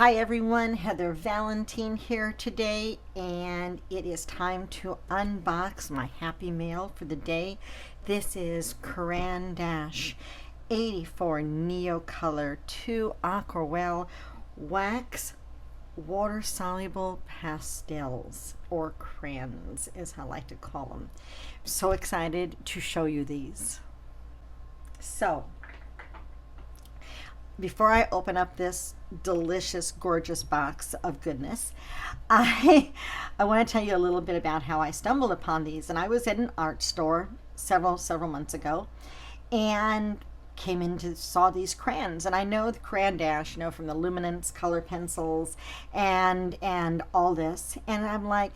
Hi everyone, Heather Valentine here today, and it is time to unbox my happy mail for the day. This is Caran 84 Neocolor II Aquarelle Wax Water Soluble Pastels, or crayons as I like to call them. I'm so excited to show you these. So, before I open up this delicious, gorgeous box of goodness, I want to tell you a little bit about how I stumbled upon these. And I was at an art store several months ago, and saw these crayons. And I know the Caran Dash, from the Luminance color pencils and all this. And I'm like,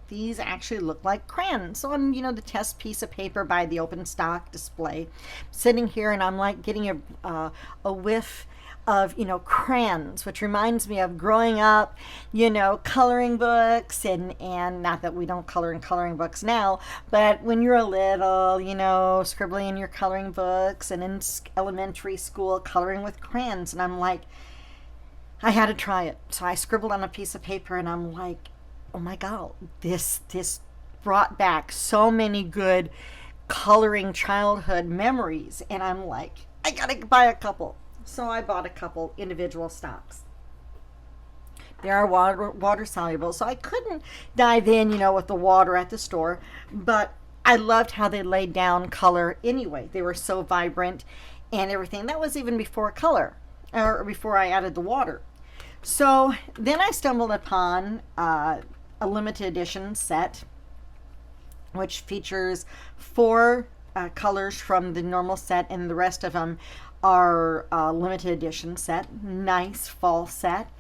these actually look like crayons. So on, the test piece of paper by the open stock display, sitting here, and I'm like getting a whiff of, crayons, which reminds me of growing up, coloring books, and not that we don't color in coloring books now, but when you're a little, scribbling in your coloring books, and in elementary school coloring with crayons. And I'm like, I had to try it. So I scribbled on a piece of paper, and I'm like, oh my God, this brought back so many good coloring childhood memories. And I'm like, I gotta buy a couple. So I bought a couple individual stocks. They are water soluble, so I couldn't dive in, with the water at the store, but I loved how they laid down color anyway. They were so vibrant and everything. That was even before color, or before I added the water. So then I stumbled upon a limited edition set, which features 4 colors from the normal set, and the rest of them are limited edition set. Nice fall set.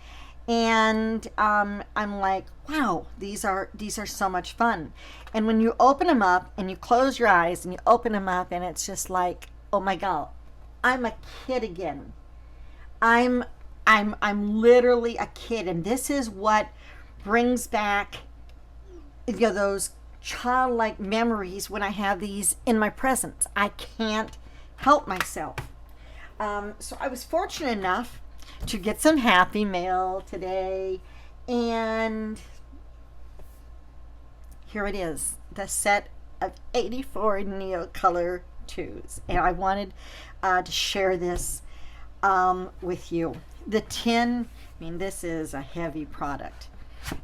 And I'm like, wow, these are so much fun. And when you open them up and you close your eyes and you open them up, and it's just like, oh my God, I'm a kid again. I'm literally a kid, and this is what brings back, those childlike memories when I have these in my presence. I can't help myself. So I was fortunate enough to get some happy mail today, and here it is, the set of 84 Neocolor IIs, and I wanted to share this with you. The tin, this is a heavy product.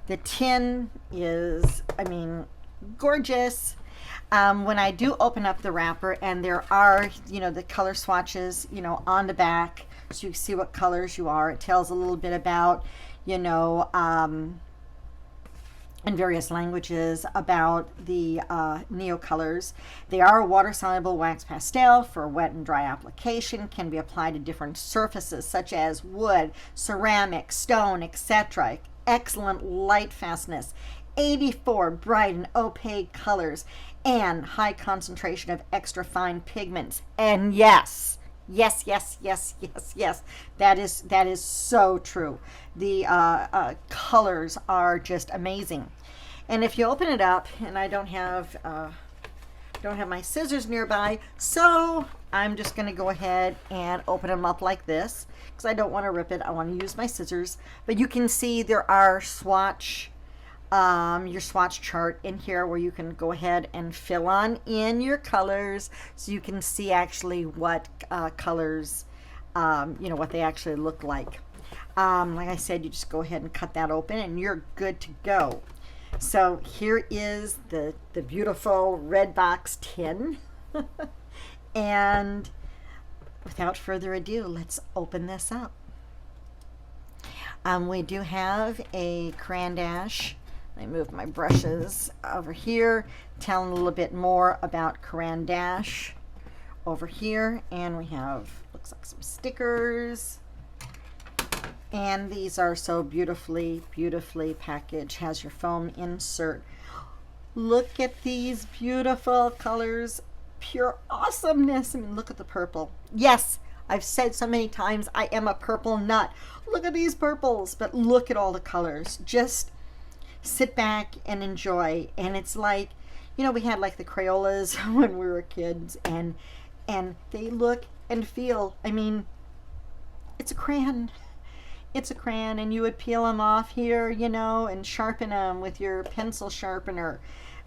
The tin is, gorgeous. When I do open up the wrapper, and there are, the color swatches, on the back, so you can see what colors you are. It tells a little bit about, in various languages, about the Neocolors. They are a water-soluble wax pastel for wet and dry application, can be applied to different surfaces such as wood, ceramic, stone, etc. Excellent light fastness, 84 bright and opaque colors, and high concentration of extra fine pigments. And yes, that is so true. The colors are just amazing. And if you open it up, and I don't have my scissors nearby, so I'm just going to go ahead and open them up like this, because I don't want to rip it. I want to use my scissors. But you can see there are your swatch chart in here, where you can go ahead and fill on in your colors, so you can see actually what colors, what they actually look like. Like I said, you just go ahead and cut that open, and you're good to go. So here is the beautiful red box tin. And without further ado, let's open this up. We do have a Caran Dash. Let me move my brushes over here, telling a little bit more about Caran Dash over here. And we have, looks like some stickers. And these are so beautifully packaged. Has your foam insert. Look at these beautiful colors. Pure awesomeness. Look at the purple. Yes, I've said so many times, I am a purple nut. Look at these purples, but look at all the colors. Just sit back and enjoy. And it's like, we had like the Crayolas when we were kids, and they look and feel, it's a crayon. it's a crayon, and you would peel them off here, you know, and sharpen them with your pencil sharpener.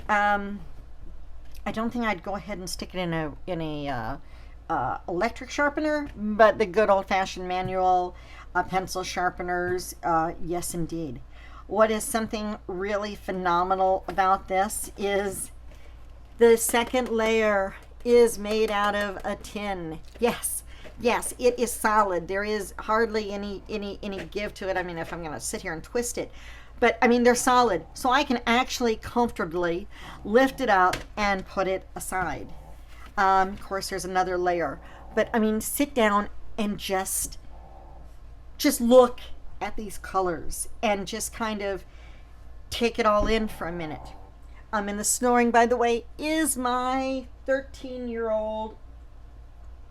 Um, I don't think I'd go ahead and stick it in a electric sharpener, but the good old-fashioned manual pencil sharpeners, yes, indeed. What is something really phenomenal about this is the second layer is made out of a tin. Yes, yes, it is solid. There is hardly any give to it. I mean, if I'm going to sit here and twist it, but I mean, they're solid, so I can actually comfortably lift it up and put it aside. Of course, there's another layer, but I mean, sit down and just look at these colors and just kind of take it all in for a minute. And the snoring, by the way, is my 13-year-old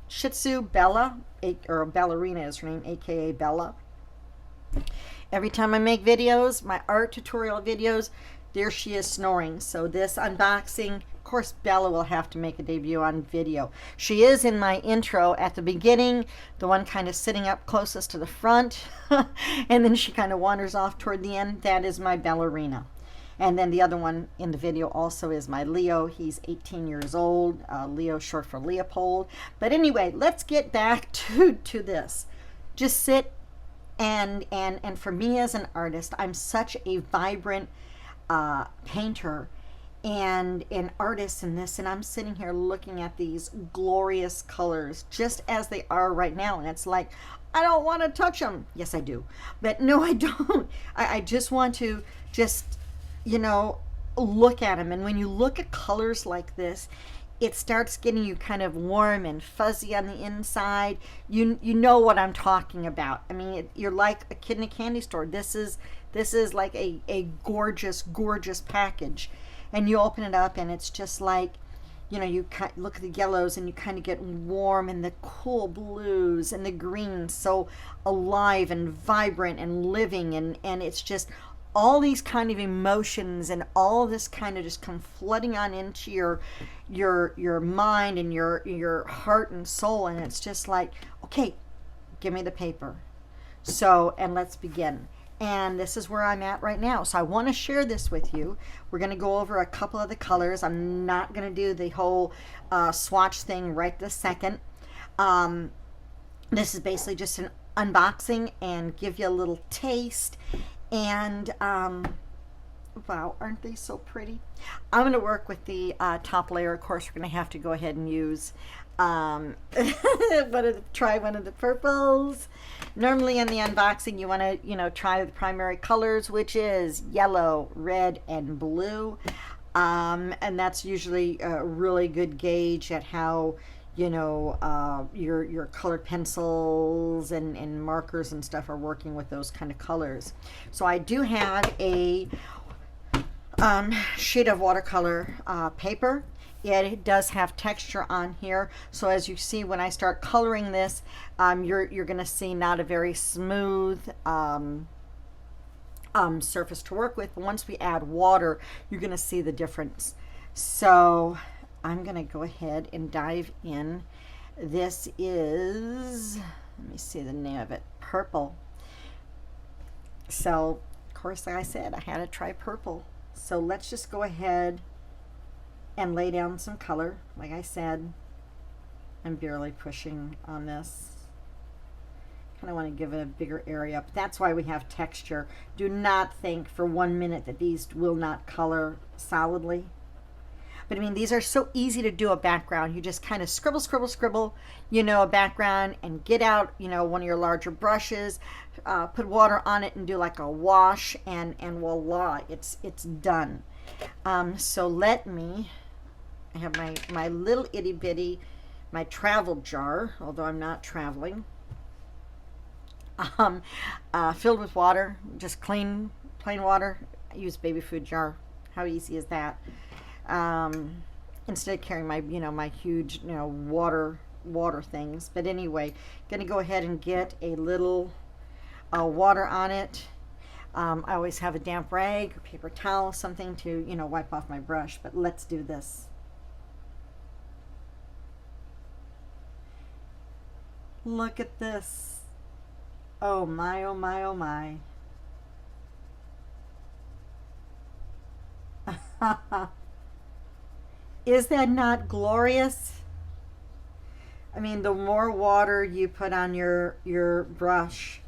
Shih Tzu Bella, or Ballerina is her name, aka Bella. Every time I make videos, my art tutorial videos, there she is snoring. So this unboxing, of course, Bella will have to make a debut on video. She is in my intro at the beginning, the one kind of sitting up closest to the front, and then she kind of wanders off toward the end. That is my Ballerina. And then the other one in the video also is my Leo. He's 18 years old. Leo short for Leopold. But anyway, let's get back to this. Just sit and for me as an artist, I'm such a vibrant painter and an artist in this, and I'm sitting here looking at these glorious colors just as they are right now, and it's like, I don't want to touch them. Yes, I do, but no, I don't. I just want to you know, look at them. And when you look at colors like this, it starts getting you kind of warm and fuzzy on the inside. You know what I'm talking about. I mean, you're like a kid in a candy store. This is like a gorgeous package, and you open it up and it's just like, you know, you look at the yellows and you kind of get warm, and the cool blues and the greens so alive and vibrant and living, and it's just all these kind of emotions and all this kind of just come flooding on into your mind and your heart and soul, and it's just like, okay, give me the paper. So, and let's begin. And this is where I'm at right now. So I want to share this with you. We're going to go over a couple of the colors. I'm not going to do the whole swatch thing right this second. This is basically just an unboxing and give you a little taste. And wow, aren't they so pretty? I'm going to work with the top layer. Of course, we're going to have to go ahead and use try one of the purples. Normally in the unboxing, you want to, you know, try the primary colors, which is yellow, red, and blue. And that's usually a really good gauge at how, you know, your colored pencils and markers and stuff are working with those kind of colors. So I do have a sheet of watercolor paper. It does have texture on here, so as you see when I start coloring this, you're going to see not a very smooth surface to work with. But once we add water, you're going to see the difference. So I'm going to go ahead and dive in. This is, let me see the name of it, purple. So of course, like I said, I had to try purple. So let's just go ahead and lay down some color. Like I said, I'm barely pushing on this. Kind of want to give it a bigger area, but that's why we have texture. Do not think for 1 minute that these will not color solidly. But I mean, these are so easy to do a background. You just kind of scribble, you know, a background, and get out, you know, one of your larger brushes, put water on it and do like a wash, and voila, it's done. So let me, I have my little itty bitty, my travel jar, although I'm not traveling, filled with water, just plain water. I use baby food jar. How easy is that? Instead of carrying my, you know, my huge, you know, water things. But anyway, gonna go ahead and get a little water on it. I always have a damp rag or paper towel, something to, you know, wipe off my brush. But let's do this. Look at this. Oh my, oh my, oh my. Is that not glorious? I mean, the more water you put on your brush,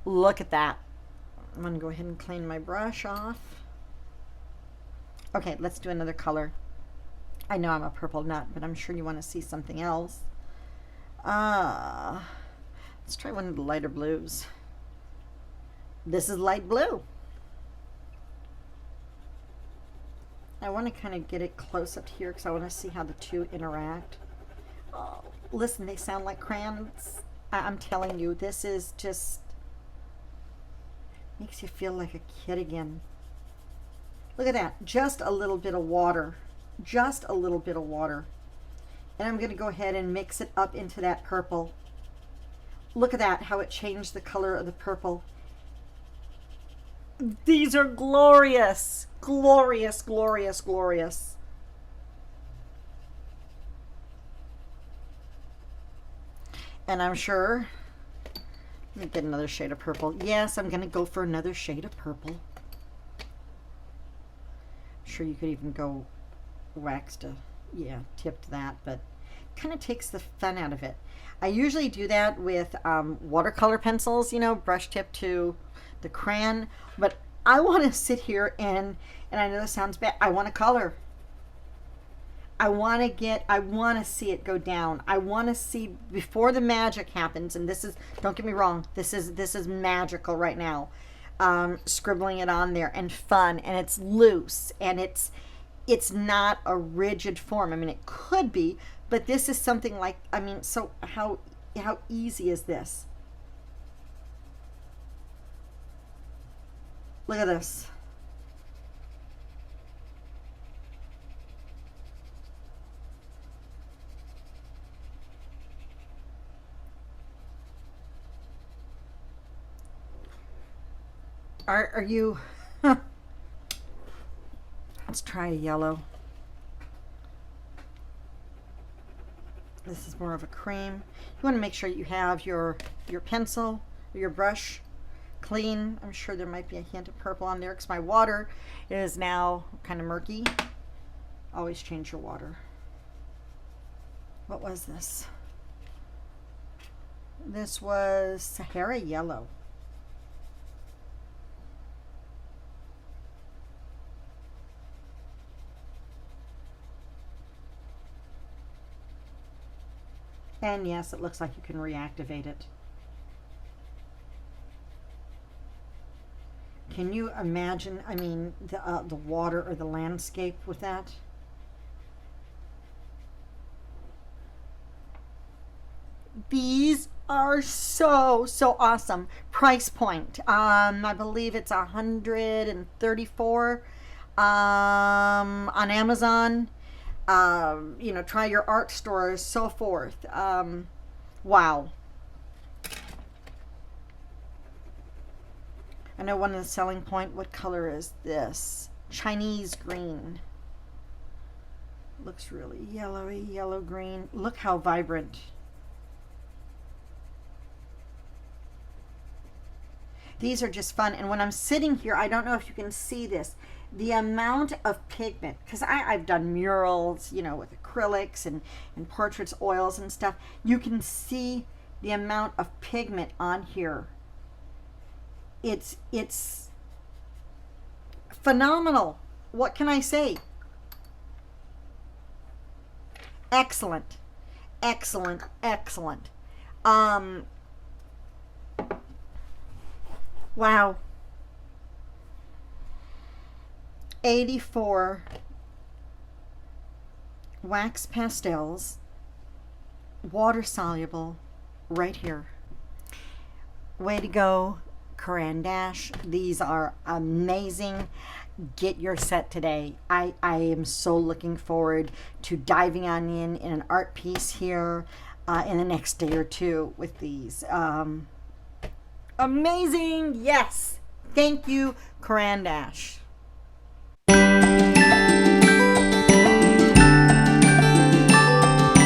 look at that. I'm gonna go ahead and clean my brush off. Okay, let's do another color. I know I'm a purple nut, but I'm sure you want to see something else. Let's try one of the lighter blues. This is light blue. I want to kind of get it close up here because I want to see how the two interact. Oh, listen, they sound like crayons. I'm telling you, this is just makes you feel like a kid again. Look at that, just a little bit of water, just a little bit of water. And I'm going to go ahead and mix it up into that purple. Look at that, how it changed the color of the purple. These are glorious, glorious, glorious, glorious. And I'm sure, let me get another shade of purple. Yes, I'm going to go for another shade of purple. I'm sure you could even go wax to, yeah, tip to that, but kind of takes the fun out of it. I usually do that with watercolor pencils, you know, brush tip to the crayon, but I want to sit here and I know this sounds bad, I want to color. I want to see it go down. I want to see before the magic happens, and this is, don't get me wrong, this is magical right now. Scribbling it on there and fun, and it's loose, and it's not a rigid form. I mean, it could be, but this is something like, I mean, so how easy is this? Look at this. Are you let's try a yellow. This is more of a cream. You want to make sure you have your pencil or your brush clean. I'm sure there might be a hint of purple on there because my water is now kind of murky. Always change your water. What was this? This was Sahara Yellow. And yes, it looks like you can reactivate it. Can you imagine, I mean, the water or the landscape with that? These are so awesome. Price point, I believe it's 134 on Amazon. You know, try your art stores, so forth. Wow. I know one of the selling point, what color is this? Chinese green. Looks really yellowy, yellow green. Look how vibrant. These are just fun. And when I'm sitting here, I don't know if you can see this, the amount of pigment, because I've done murals, you know, with acrylics and portraits, oils and stuff. You can see the amount of pigment on here. It's phenomenal. What can I say? Excellent, excellent, excellent. Wow. 84 wax pastels, water soluble, right here. Way to go, Caran Dash. These are amazing. Get your set today. I am so looking forward to diving on in an art piece here in the next day or two with these. Amazing. Yes. Thank you, Caran Dash.